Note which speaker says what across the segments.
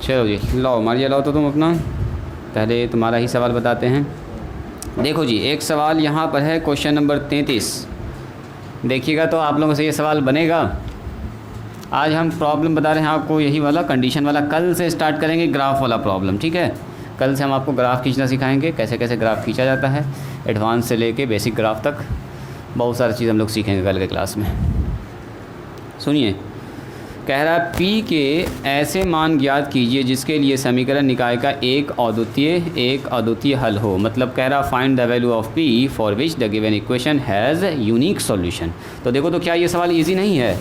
Speaker 1: चलो जी, लाओ मारिया, लाओ तो तुम अपना, पहले तुम्हारा ही सवाल बताते हैं। देखो जी, एक सवाल यहाँ पर है, क्वेश्चन नंबर 33। देखिएगा तो आप लोगों से ये सवाल बनेगा। आज हम प्रॉब्लम बता रहे हैं आपको, यही वाला कंडीशन वाला। कल से स्टार्ट करेंगे ग्राफ वाला प्रॉब्लम, ठीक है। कल से हम आपको ग्राफ खींचना सिखाएंगे, कैसे कैसे ग्राफ खींचा जाता है, एडवांस से लेके बेसिक ग्राफ तक बहुत सारी चीज़ हम लोग सीखेंगे कल के क्लास में। सुनिए, कह रहा है P के ऐसे मान ज्ञात कीजिए जिसके लिए समीकरण निकाय का एक अद्वितीय हल हो। मतलब कह रहा find the value of P for which the given equation has unique solution. तो देखो तो क्या ये सवाल इजी नहीं है?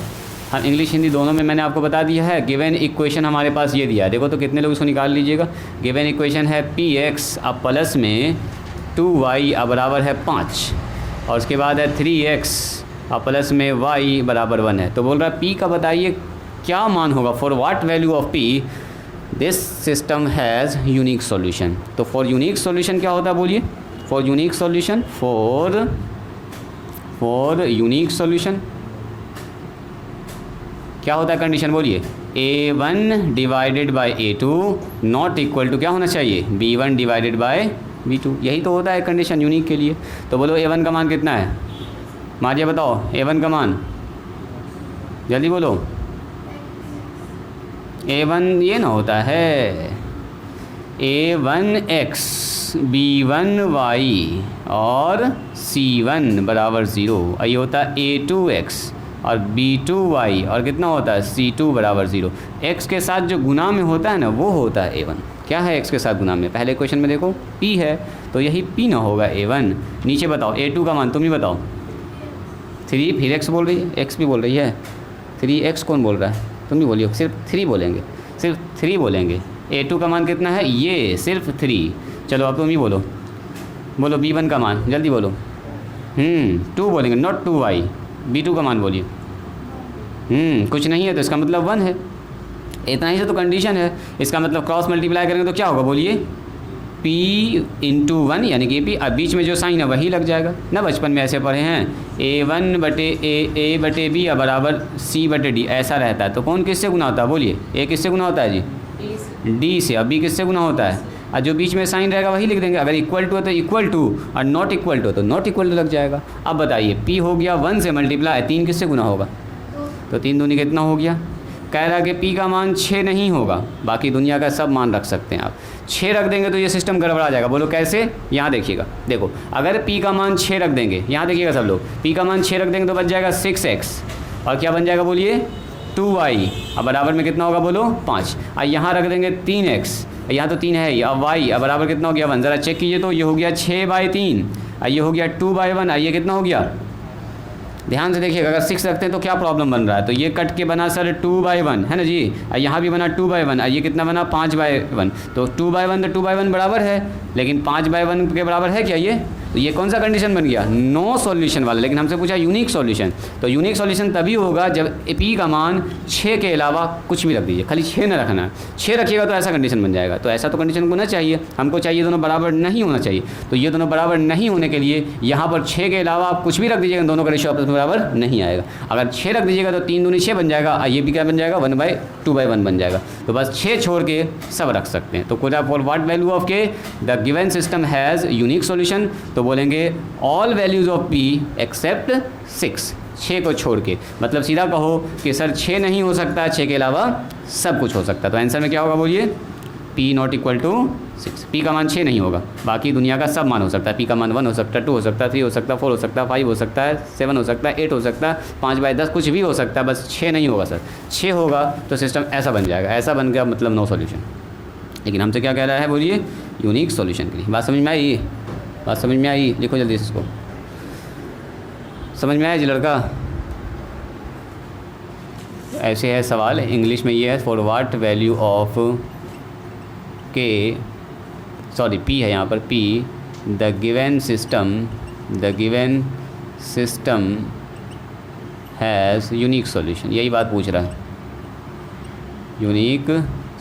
Speaker 1: हम इंग्लिश हिंदी दोनों में मैंने आपको बता दिया है। गिवन इक्वेशन हमारे पास ये दिया है, देखो तो कितने लोग इसको निकाल लीजिएगा। गिवन इक्वेशन है Px अब प्लस में 2y अब बराबर है 5, और उसके बाद है 3x अब प्लस में y बराबर 1 है। तो बोल रहा है P का बताइए क्या मान होगा, for what value of P this system has unique solution. तो फॉर यूनिक सॉल्यूशन क्या होता है बोलिए? For unique solution, for unique solution क्या होता है कंडीशन बोलिए? A1 divided by A2 not equal to क्या होना चाहिए? B1 divided by B2। यही तो होता है कंडीशन यूनिक के लिए। तो बोलो A1 का मान कितना है? मारिया बताओ A1 का मान, जल्दी बोलो। A1 ये ना होता है A1x B1y और C1 बराबर 0, और ये होता है A2x और B2y और कितना होता है C2 बराबर 0। x के साथ जो गुना में होता है ना वो होता है A1। क्या है x के साथ गुना में? पहले क्वेश्चन में देखो P है, तो यही P ना होगा A1। नीचे बताओ A2 का मान, तुम ही बताओ। 3 फिर x बोल रही है, x भी बोल रही है। 3x कौन बोल रहा है? तुम ही बोलिए, सिर्फ 3 बोलेंगे, सिर्फ 3 बोलेंगे। A2 का मान कितना है? ये सिर्फ 3। चलो अब तुम ही बोलो, बोलो B1 का मान, जल्दी बोलो। 2 बोलेंगे, नॉट 2y। B2 का मान बोलिए। कुछ नहीं है तो इसका मतलब 1 है। इतना ही से तो कंडीशन है। इसका मतलब क्रॉस मल्टीप्लाई करेंगे तो क्या होगा बोलिए? P इंटू 1 यानी कि P, अब बीच में जो साइन है वही लग जाएगा ना। बचपन में ऐसे पढ़े हैं, A1 बटे A बटे B बराबर C बटे D, ऐसा रहता है। तो कौन किससे गुना होता है बोलिए? A किससे गुना होता है जी? D से। अब B किससे गुना होता है? और जो बीच में साइन रहेगा वही लिख देंगे। अगर इक्वल टू है तो इक्वल टू, और नॉट इक्वल टू तो नॉट इक्वल टू लग जाएगा। अब बताइए P हो गया 1 से मल्टीप्लाई, 3 किससे गुना होगा? तो 3 दूनी कितना हो गया? कह रहा कि P का मान 6 नहीं होगा, बाकी दुनिया का सब मान रख सकते हैं आप। 6 रख देंगे तो ये सिस्टम गड़बड़ा जाएगा। बोलो कैसे? यहाँ देखिएगा, देखो अगर P का मान 6 रख देंगे, यहाँ देखिएगा सब लोग, P का मान 6 रख देंगे तो बच जाएगा 6x, और क्या बन जाएगा बोलिए? 2y। अब बराबर में कितना होगा बोलो? 5। और यहाँ रख देंगे 3x, यहाँ तो 3 है, अब y, अब बराबर कितना हो गया? 1। ज़रा चेक कीजिए तो ये हो गया 6/3, और ये हो गया 2/1, और ये कितना हो गया? ध्यान से देखिएगा, अगर 6 रखते हैं तो क्या प्रॉब्लम बन रहा है? तो ये कट के बना सर 2/1 है ना जी, और यहाँ भी बना 2/1, और ये कितना बना? 5/1। तो 2/1 तो 2/1 बराबर है, लेकिन 5/1 के बराबर है क्या ये? तो ये कौन सा कंडीशन बन गया? नो सॉल्यूशन वाला। लेकिन हमसे पूछा यूनिक सॉल्यूशन, तो यूनिक सॉल्यूशन तभी होगा जब P का मान 6 के अलावा कुछ भी रख दीजिए, खाली 6 ना रखना है। 6 रखिएगा तो ऐसा कंडीशन बन जाएगा। तो ऐसा तो कंडीशन होना चाहिए, हमको चाहिए दोनों बराबर नहीं होना चाहिए। तो ये दोनों बराबर नहीं होने के लिए यहाँ पर 6 के अलावा आप कुछ भी रख दीजिएगा, दोनों का रेशियो आपस में बराबर नहीं आएगा। अगर 6 रख दीजिएगा तो 3 दूनी 6 बन जाएगा, और ये भी क्या बन जाएगा? 1/2/1 बन जाएगा। तो बस 6 छोड़ के सब रख सकते हैं। तो कोई for what value of K the given system has unique solution, तो बोलेंगे all values of P except 6, 6 को छोड़ के। मतलब सीधा कहो कि सर 6 नहीं हो सकता, 6 के अलावा सब कुछ हो सकता है। तो आंसर में क्या होगा बोलिए? P not equal to 6। P का मान 6 नहीं होगा, बाकी दुनिया का सब मान हो सकता है। P का मान 1 हो सकता है, 2 हो सकता है, 3 हो सकता है, 4 हो सकता है, 5 हो सकता है, 7 हो सकता है, 8 हो सकता है, 5/10 कुछ भी हो सकता है, बस 6 नहीं होगा सर। 6 होगा तो सिस्टम ऐसा बन जाएगा। ऐसा बन गया मतलब नो सॉल्यूशन। लेकिन हमसे क्या कह रहा है बोलिए? यूनिक सॉल्यूशन के लिए। बात समझ में आई? बात समझ में आई? लिखो जल्दी से इसको। समझ में आया जी लड़का? ऐसे है सवाल, इंग्लिश में ये है फॉर व्हाट वैल्यू ऑफ के, सॉरी P है यहाँ पर, P the given system has unique solution. यही बात पूछ रहा है, यूनिक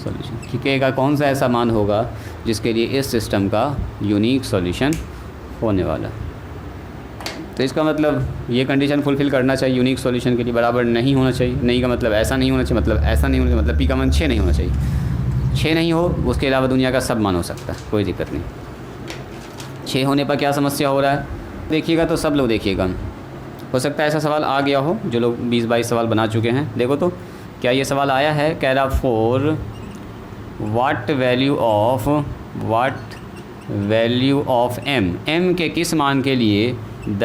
Speaker 1: सॉल्यूशन। के का कौन सा ऐसा मान होगा जिसके लिए इस सिस्टम का यूनिक सॉल्यूशन होने वाला। तो इसका मतलब ये कंडीशन फुलफ़िल करना चाहिए यूनिक सॉल्यूशन के लिए, बराबर नहीं होना चाहिए। नहीं का मतलब ऐसा नहीं होना चाहिए, मतलब ऐसा नहीं होना चाहिए, मतलब P का मान 6 नहीं होना चाहिए। 6 नहीं हो उसके अलावा दुनिया का सब मान हो सकता है, कोई दिक्कत नहीं। 6 होने पर क्या समस्या हो रहा है देखिएगा, तो सब लोग देखिएगा। हो सकता है ऐसा सवाल आ गया हो जो लोग 20-22 सवाल बना चुके हैं। देखो तो क्या ये सवाल आया है, कह रहा for what value of M के किस मान के लिए the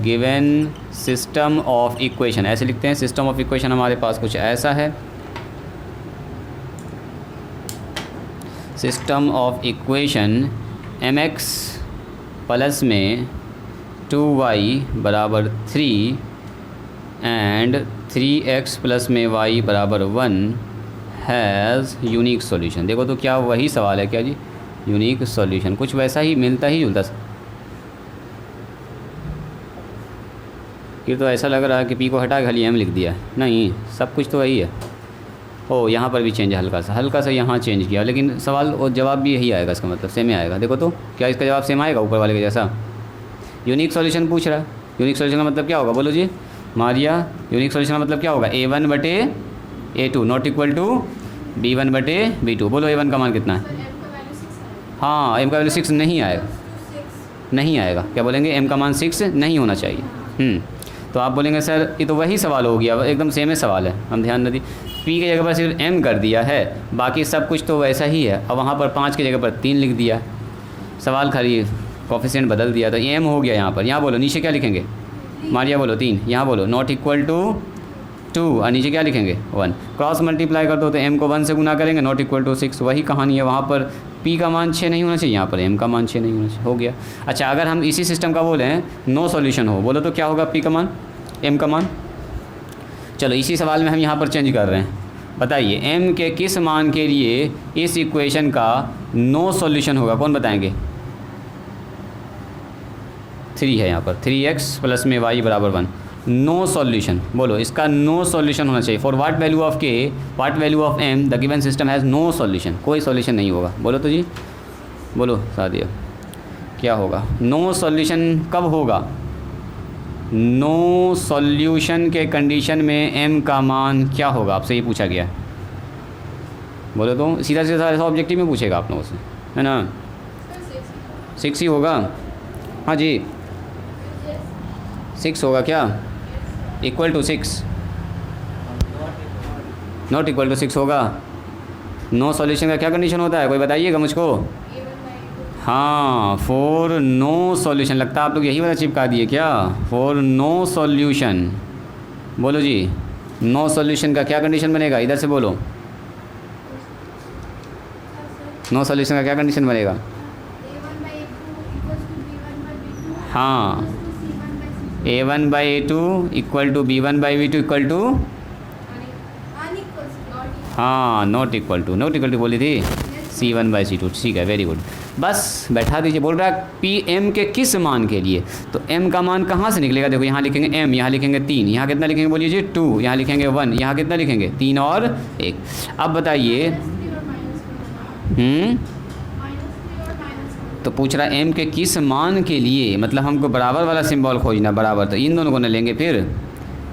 Speaker 1: given system of equation, ऐसे लिखते हैं। सिस्टम ऑफ इक्वेशन हमारे पास कुछ ऐसा है, system of equation mx plus में 2y बराबर 3 एंड 3x प्लस में y बराबर 1 हैज़ यूनिक सॉल्यूशन। देखो तो क्या वही सवाल है क्या जी, यूनिक सॉल्यूशन, कुछ वैसा ही मिलता ही जुलता। ये तो ऐसा लग रहा है कि पी को हटा के खाली एम लिख दिया, नहीं सब कुछ तो वही है। ओ यहाँ पर भी चेंज है, हल्का सा यहाँ चेंज किया, लेकिन सवाल और जवाब भी यही आएगा, इसका मतलब सेम ही आएगा। देखो तो क्या इसका जवाब सेम आएगा ऊपर वाले के जैसा। यूनिक सॉल्यूशन पूछ रहा है, यूनिक सॉल्यूशन का मतलब क्या होगा बोलो जी मारिया। यूनिक सॉल्यूशन का मतलब क्या होगा, A1 बटे A2 not equal to B1 बटे B2। बोलो A1 का मान कितना है? हाँ M का वैल्यू 6 नहीं आएगा, नहीं आएगा। क्या बोलेंगे, M का मान 6 नहीं होना चाहिए। तो आप बोलेंगे सर ये तो वही सवाल हो गया, एकदम सेम ही सवाल है, हम ध्यान न दी। P की जगह पर सिर्फ M कर दिया है, बाकी सब कुछ तो वैसा ही है। अब वहाँ पर 5 की जगह पर 3 लिख दिया, सवाल खाली कोफिशिएंट बदल दिया, तो M हो गया यहाँ पर। यहाँ बोलो नीचे क्या लिखेंगे मारिया, बोलो 3। यहाँ बोलो नॉट इक्वल टू 2 और नीचे क्या लिखेंगे 1। क्रॉस मल्टीप्लाई कर दो तो M को 1 से गुना करेंगे, नॉट इक्वल टू 6। वही कहानी है, वहाँ पर P का मान 6 नहीं होना चाहिए, यहाँ पर M का मान 6 नहीं होना चाहिए, हो गया। अच्छा अगर हम इसी सिस्टम का बोलें नो सॉल्यूशन हो, बोलो तो क्या होगा P का मान M का मान। चलो इसी सवाल में हम यहाँ पर चेंज कर रहे हैं, बताइए M के किस मान के लिए इस इक्वेशन का नो सॉल्यूशन होगा, कौन बताएंगे। 3 है यहाँ पर, 3x प्लस में y बराबर 1, नो सॉल्यूशन। बोलो इसका नो सॉल्यूशन होना चाहिए। For what value of k what value of m the given system has no solution, कोई सॉल्यूशन नहीं होगा। बोलो तो जी, बोलो सादिया क्या होगा, नो सॉल्यूशन कब होगा। नो सॉल्यूशन के कंडीशन में m का मान क्या होगा, आपसे ये पूछा गया है। बोलो तो सीधा सीधा ऐसा ऑब्जेक्टिव में पूछेगा आप लोगों से, है ना। 6 ही होगा, हाँ जी 6 होगा क्या, equal to 6 not equal to 6 होगा। नो सॉल्यूशन का क्या कंडीशन होता है, कोई बताइएगा मुझको। हाँ फॉर नो सॉल्यूशन, लगता है आप लोग यही वाला चिपका दिए क्या, फॉर नो सॉल्यूशन। बोलो जी नो सॉल्यूशन का क्या कंडीशन बनेगा, इधर से बोलो। नो सॉल्यूशन का क्या कंडीशन बनेगा, हाँ A1/A2 equal to B1/B2 equal to, हाँ नॉट इक्वल टू बोली थी C1/C2। ठीक है वेरी गुड, बस बैठा दीजिए। बोल रहा है PM के किस मान के लिए, तो M का मान कहाँ से निकलेगा। देखो यहाँ लिखेंगे M, यहाँ लिखेंगे 3, यहाँ कितना लिखेंगे बोलिए जी 2, यहाँ लिखेंगे 1, यहाँ कितना लिखेंगे 3 और 1। अब बताइए तो पूछ रहा है M के किस मान के लिए, मतलब हमको बराबर वाला सिंबल खोजना, बराबर तो इन दोनों को न लेंगे फिर।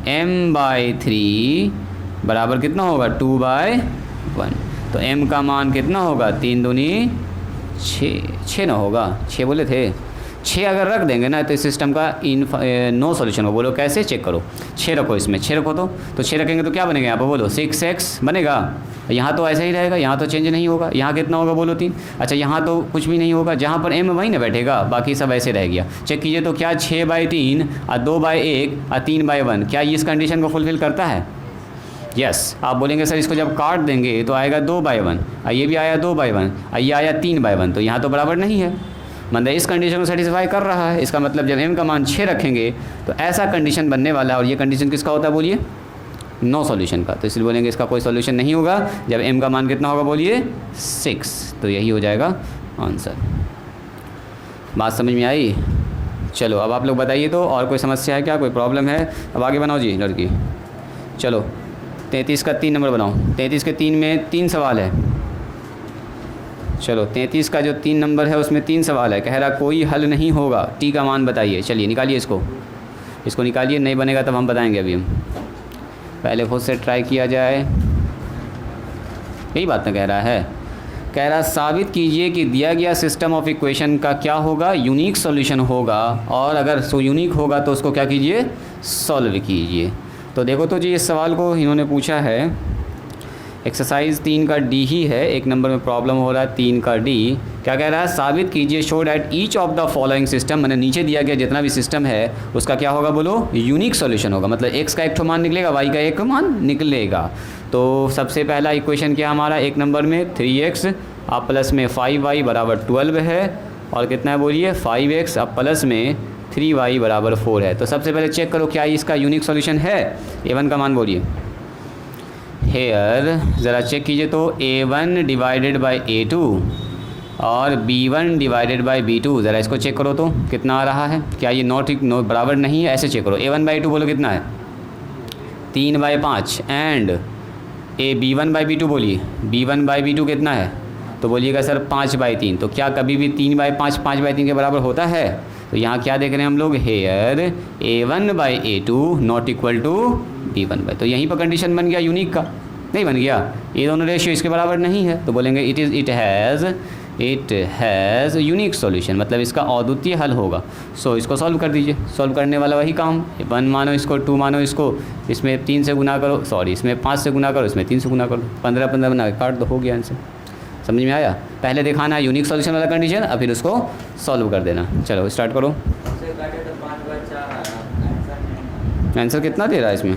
Speaker 1: M/3 बराबर कितना होगा 2/1, तो M का मान कितना होगा 3 दूनी 6 ना होगा, 6 बोले थे। 6 अगर रख देंगे ना तो इस सिस्टम का नो सॉल्यूशन हो। बोलो कैसे, चेक करो। 6 रखो, इसमें 6 रखो तो 6 रखेंगे तो क्या बनेगा यहाँ पर, बोलो 6x बनेगा। यहाँ तो ऐसा ही रहेगा, यहाँ तो चेंज नहीं होगा। यहाँ कितना होगा बोलो 3। अच्छा यहाँ तो कुछ भी नहीं होगा, जहाँ पर M वही ना बैठेगा, बाकी सब ऐसे रह गया। चेक कीजिए तो क्या 6/3 और 2/1 और 3/1 क्या ये इस कंडीशन को फुलफिल करता है। यस आप बोलेंगे सर इसको जब काट देंगे तो आएगा 2/1, और ये भी आया 2/1 और ये आया 3/1, तो यहाँ तो बराबर नहीं है, मतलब इस कंडीशन को सेटिस्फाई कर रहा है। इसका मतलब जब M का मान 6 रखेंगे तो ऐसा कंडीशन बनने वाला है, और ये कंडीशन किसका होता है बोलिए, नो सॉल्यूशन का। तो इसलिए बोलेंगे इसका कोई सॉल्यूशन नहीं होगा जब M का मान कितना होगा बोलिए 6, तो यही हो जाएगा आंसर। बात समझ में आई। चलो अब आप लोग बताइए तो और कोई समस्या है क्या, कोई प्रॉब्लम है। अब आगे बनाओ जी लड़की। चलो 33 का 3 नंबर बनाओ। 33 के 3 में 3 सवाल है। चलो 33 का जो 3 नंबर है उसमें 3 सवाल है। कह रहा कोई हल नहीं होगा, T का मान बताइए। चलिए निकालिए इसको निकालिए, नहीं बनेगा तब हम बताएंगे। अभी हम पहले खुद से ट्राई किया जाए। यही बात ना कह रहा है। कह रहा साबित कीजिए कि दिया गया सिस्टम ऑफ इक्वेशन का क्या होगा, यूनिक सॉल्यूशन होगा, और अगर सो यूनिक होगा तो उसको क्या कीजिए, सॉल्व कीजिए। तो देखो तो जी इस सवाल को इन्होंने पूछा है, एक्सरसाइज 3 का डी ही है, एक नंबर में प्रॉब्लम हो रहा है 3 का डी। क्या कह रहा है, साबित कीजिए show that each of the following system, मैंने नीचे दिया गया जितना भी सिस्टम है उसका क्या होगा बोलो, यूनिक सॉल्यूशन होगा। मतलब x का एक ठो मान निकलेगा, y का एक मान निकलेगा। तो सबसे पहला इक्वेशन क्या हमारा, एक नंबर में 3x अब प्लस में 5y बराबर 12 है, और कितना है बोलिए 5x अब प्लस में 3y बराबर 4 है। तो सबसे पहले चेक करो क्या इसका यूनिक सॉल्यूशन है, a1 का मान बोलिए। हेयर ज़रा चेक कीजिए तो a1 डिवाइडेड बाई a2 और b1 डिवाइडेड बाई b2, ज़रा इसको चेक करो तो कितना आ रहा है। क्या ये नो बराबर नहीं है, ऐसे चेक करो। a1 बाई a2 बोलो कितना है, 3/5, एंड b1 बाई b2 बोलिए, b1 बाई b2 कितना है, तो बोलिएगा सर 5/3। तो क्या कभी भी 3/5 5/3 के बराबर होता है। तो यहाँ क्या देख रहे हैं हम लोग, here a1 by a2 not equal to b1 by, तो यहीं पर कंडीशन बन गया यूनिक का, नहीं बन गया, ये दोनों रेशियो इसके बराबर नहीं है। तो बोलेंगे इट हैज़ यूनिक सॉल्यूशन, मतलब इसका अद्वितीय हल होगा। सो इसको सॉल्व कर दीजिए, सॉल्व करने वाला वही काम, 1 मानो इसको, 2 मानो इसको, इसमें 3 से गुना करो, सॉरी इसमें 5 से गुना करो, इसमें 3 से गुना करो, 15 बना के काट दो, हो गया आंसर। समझ में आया, पहले दिखाना है यूनिक सॉल्यूशन वाला कंडीशन, अब फिर उसको सॉल्व कर देना। चलो स्टार्ट करो। आंसर कितना दे रहा है इसमें,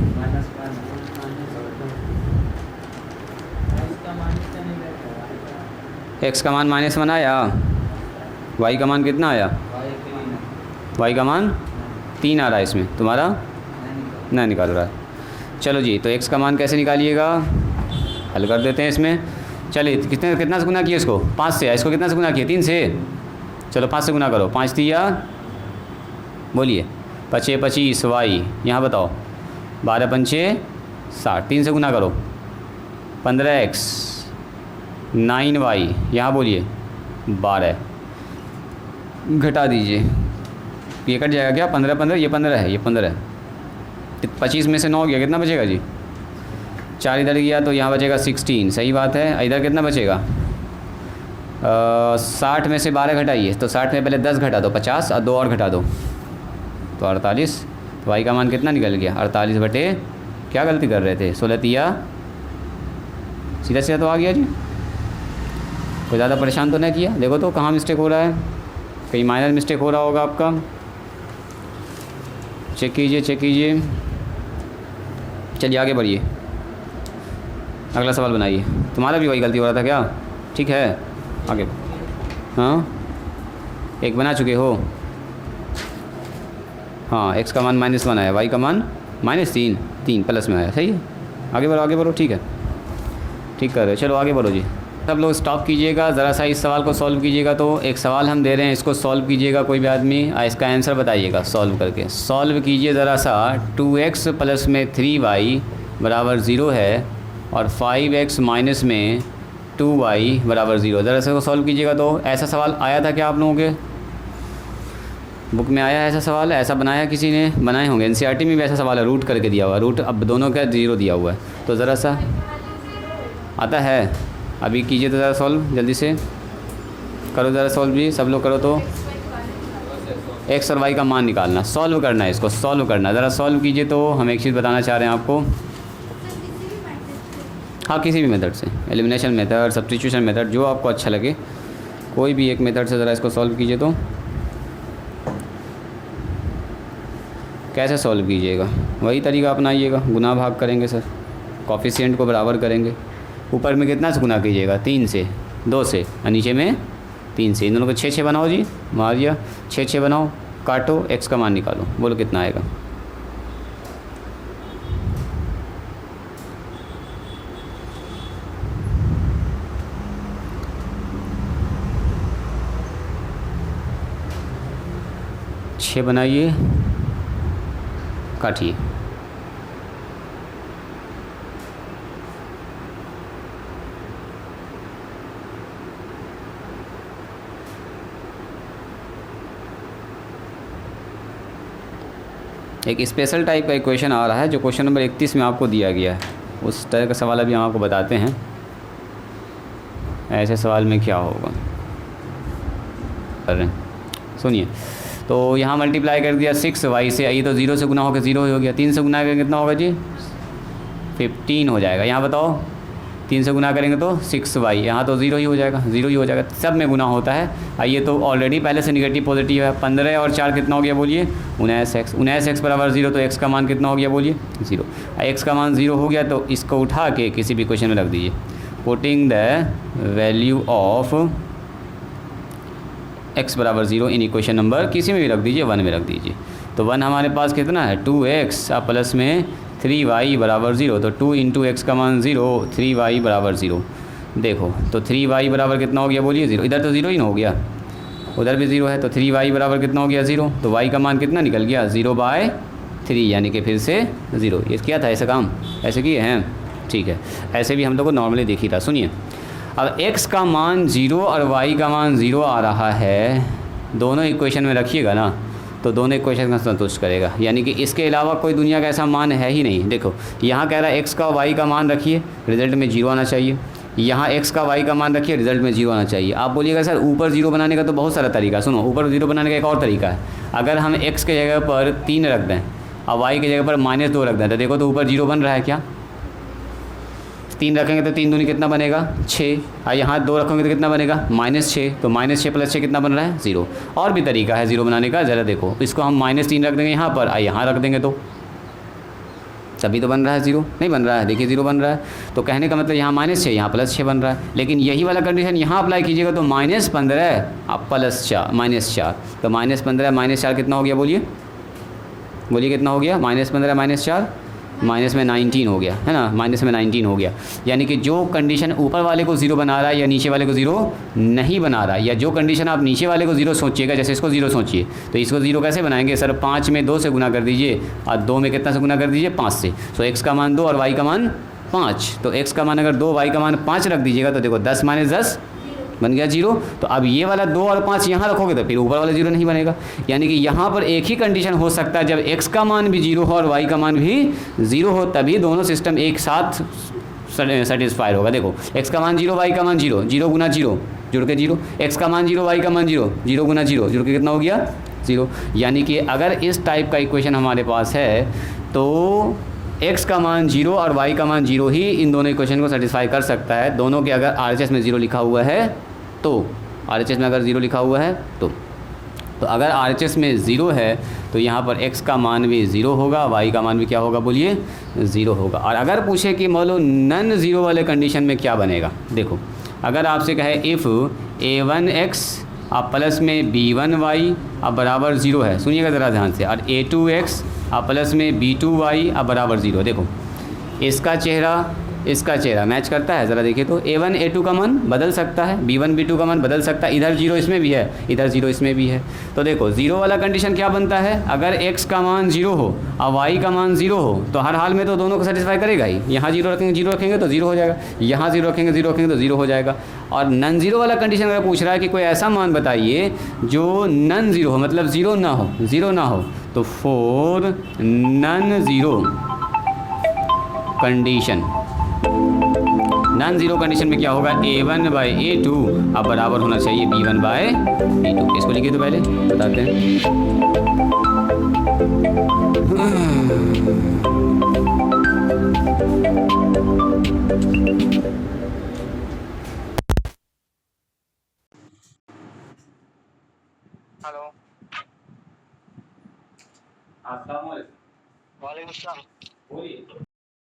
Speaker 1: x का मान -1 आया, y का मान कितना आया, y का मान 3 आ रहा है इसमें, तुम्हारा नहीं निकाल रहा है। चलो जी, तो x का मान कैसे निकालिएगा, हल कर देते हैं इसमें। चलिए कितना से गुना किया इसको, 5 से, इसको कितना से गुना किया, 3 से। चलो 5 से गुना करो, 5 दिया बोलिए 5 25 y, यहाँ बताओ 12 पंचे 60, 3 से गुना करो 15x 9y, यहाँ बोलिए 12, घटा दीजिए, ये कट जाएगा क्या, 15 ये 15 है, ये 15 है, 25 में से 9 गया, कितना बचेगा जी, 4 इधर गया तो यहाँ बचेगा 16, सही बात है। इधर कितना बचेगा, 60 में से 12 घटाइए, तो 60 में पहले 10 घटा दो, 50 और 2 और घटा दो तो 48। तो y का मान कितना निकल गया, 48 बटे, क्या गलती कर रहे थे, 16 तिया, सीधा सीधा तो आ गया जी, कोई ज़्यादा परेशान तो नहीं किया। देखो तो कहाँ मिस्टेक हो रहा है, कहीं माइनर मिस्टेक हो रहा होगा आपका, चेक कीजिए चेक कीजिए। चलिए आगे बढ़िए, अगला सवाल बनाइए। तुम्हारा भी वही गलती हो रहा था क्या, ठीक है आगे। हाँ एक बना चुके हो, हाँ x का मान -1 आया, y का मान -3 प्लस में आया, सही है। आगे बढ़ो ठीक है, ठीक कर रहे हो, चलो आगे बढ़ो जी। सब लोग स्टॉप कीजिएगा, ज़रा सा इस सवाल को सॉल्व कीजिएगा। तो एक सवाल हम दे रहे हैं, इसको सॉल्व कीजिएगा कोई भी आदमी, इसका आंसर बताइएगा सॉल्व करके। सॉल्व कीजिए ज़रा सा, 2x प्लस में 3y बराबर 0 है और 5x माइनस में 2y बराबर 0, ज़रा सा सॉल्व कीजिएगा। तो ऐसा सवाल आया था क्या आप लोगों के बुक में, आया ऐसा सवाल, ऐसा बनाया किसी ने, बनाए होंगे, एनसीईआरटी में भी ऐसा सवाल है, रूट करके दिया हुआ है, रूट अब दोनों का 0 दिया हुआ है, तो ज़रा सा आता है। अभी कीजिए तो ज़रा सॉल्व, जल्दी से करो ज़रा सॉल्व भी, सब लोग करो। तो x और y का मान निकालना, सॉल्व करना है, इसको सॉल्व करना, ज़रा सॉल्व कीजिए। तो हम एक चीज़ बताना चाह रहे हैं आपको, हाँ किसी भी मेथड से, एलिमिनेशन मेथड, सब्स्टिट्यूशन मेथड, जो आपको अच्छा लगे, कोई भी एक मेथड से ज़रा इसको सॉल्व कीजिए। तो कैसे सॉल्व कीजिएगा, वही तरीका अपनाइएगा, गुना भाग करेंगे सर, कॉफिशिएंट को बराबर करेंगे, ऊपर में कितना से गुना कीजिएगा, 3 से, 2 से, और नीचे में 3 से, इन दोनों को 6 बनाओ जी, मारिया 6 बनाओ, काटो, x का मान निकालो, बोलो कितना आएगा। छः बनाइए, काटिए। एक स्पेशल टाइप का इक्वेशन आ रहा है जो क्वेश्चन नंबर 31 में आपको दिया गया है, उस तरह का सवाल अभी हम आपको बताते हैं। ऐसे सवाल में क्या होगा, कर रहे हैं सुनिए। तो यहाँ मल्टीप्लाई कर दिया 6y से, ये तो 0 से गुना होकर 0 ही हो गया। 3 से गुना करेंगे कितना होगा जी, 15 हो जाएगा। यहाँ बताओ 3 से गुना करेंगे तो 6y, यहाँ तो 0 ही हो जाएगा, 0 ही हो जाएगा। सब में गुना होता है। आइए तो ऑलरेडी पहले से निगेटिव पॉजिटिव है। 15 और 4 कितना हो गया बोलिए, 19x। 19x बराबर 0, तो x का मान कितना हो गया बोलिए 0। x का मान 0 हो गया तो इसको उठा के किसी भी क्वेश्चन में रख दीजिए। Putting the value of x बराबर 0 इन इक्वेशन नंबर किसी में भी रख दीजिए, 1 में रख दीजिए। तो 1 हमारे पास कितना है 2x, अब प्लस में 3y बराबर 0, तो 2 इंटू एक्स का मान 0, 3y बराबर 0। देखो तो 3y बराबर कितना हो गया बोलिए 0, इधर तो 0 ही ना हो गया, उधर भी 0 है, तो 3y बराबर कितना हो गया 0। तो y का मान कितना निकल गया 0/3, यानी कि फिर से 0। ये किया था ऐसा काम, ऐसे किए हैं, ठीक है। ऐसे भी हम लोग को नॉर्मली देखी था। सुनिए अब x का मान 0 और y का मान 0 आ रहा है, दोनों इक्वेशन में रखिएगा ना, तो दोनों इक्वेशन का संतुष्ट करेगा, यानी कि इसके अलावा कोई दुनिया का ऐसा मान है ही नहीं। देखो यहाँ कह रहा है x का y का मान रखिए, रिजल्ट में 0 आना चाहिए। यहाँ x का y का मान रखिए, रिजल्ट में 0 आना चाहिए। आप बोलिएगा सर ऊपर 0 बनाने का तो बहुत सारा तरीका। सुनो, ऊपर 0 बनाने का एक और तरीका है। अगर हम x के जगह पर 3 रख दें और y की जगह पर -2 रख दें, तो देखो तो ऊपर 0 बन रहा है क्या। 3 रखेंगे तो 3 दूनी कितना बनेगा 6, और यहाँ 2 रखोगे तो कितना बनेगा -6, तो -6 + 6 कितना बन रहा है 0। और भी तरीका है 0 बनाने का, ज़रा देखो, इसको हम -3 रख देंगे यहाँ पर, और यहाँ रख देंगे तो तभी तो बन रहा है 0, नहीं बन रहा है, देखिए 0 बन रहा है। तो कहने का मतलब यहाँ -6, यहाँ +6 बन रहा है। लेकिन यही वाला कंडीशन यहाँ अप्लाई कीजिएगा तो -15 अब +4, -4, तो -15 -4 कितना हो गया बोलिए, बोलिए कितना हो गया, -15 -4 माइनस में 19 हो गया, है ना, माइनस में 19 हो गया। यानी कि जो कंडीशन ऊपर वाले को 0 बना रहा है या नीचे वाले को 0 नहीं बना रहा है, या जो कंडीशन आप नीचे वाले को 0 सोचिएगा, जैसे इसको 0 सोचिए, तो इसको 0 कैसे बनाएंगे सर, 5 में 2 से गुना कर दीजिए और 2 में कितना से गुना कर दीजिए 5 से। तो x का मान 2 और y का मान 5, तो x का मान अगर 2 y का मान 5 रख दीजिएगा तो देखो 10 - 10 बन गया 0। तो अब ये वाला 2 और 5 यहाँ रखोगे तो फिर ऊपर वाला 0 नहीं बनेगा। यानी कि यहाँ पर एक ही कंडीशन हो सकता है, जब x का मान भी 0 हो और y का मान भी 0 हो, तभी दोनों सिस्टम एक साथ सेटिस्फाई होगा। देखो x का मान 0, y का मान 0, 0 गुना 0 जुड़ के 0, x का मान 0, y का मान 0, 0 गुना 0 जुड़ के कितना हो गया 0। यानी कि अगर इस टाइप का इक्वेशन हमारे पास है तो x का मान 0 और y का मान 0 ही इन दोनों इक्वेशन को सेटिस्फाई कर सकता है। दोनों के अगर RHS में 0 लिखा हुआ है तो, RHS में अगर 0 लिखा हुआ है तो अगर RHS में 0 है तो यहाँ पर x का मान भी 0 होगा, y का मान भी क्या होगा बोलिए 0 होगा। और अगर पूछे कि मान लो नन 0 वाले कंडीशन में क्या बनेगा, देखो अगर आपसे कहे इफ़ a1x आप प्लस में b1y अब बराबर 0 है, सुनिएगा ज़रा ध्यान से, और a2x अब प्लस में b2y अब बराबर 0, देखो इसका चेहरा मैच करता है, ज़रा देखिए तो a1 a2 का मान बदल सकता है, b1 b2 का मान बदल सकता है, इधर 0 इसमें भी है, इधर 0 इसमें भी है। तो देखो 0 वाला कंडीशन क्या बनता है, अगर x का मान 0 हो और y का मान 0 हो तो हर हाल में तो दोनों को सेटिस्फाई करेगा ही। यहाँ 0 रखेंगे तो 0 हो जाएगा, यहाँ 0 रखेंगे तो 0 हो जाएगा। और नन 0 वाला कंडीशन अगर पूछ रहा है कि कोई ऐसा मान बताइए जो नन 0 हो, मतलब 0 ना हो, तो for none 0 condition, non zero condition में क्या होगा, a1/a2 अब बराबर होना चाहिए b1/b2। इसको लिखिए तो पहले बताते हैं।
Speaker 2: हेलो,
Speaker 1: अस्सलाम वालेकुम।
Speaker 2: वालेकुम सलाम।
Speaker 1: बोलिए।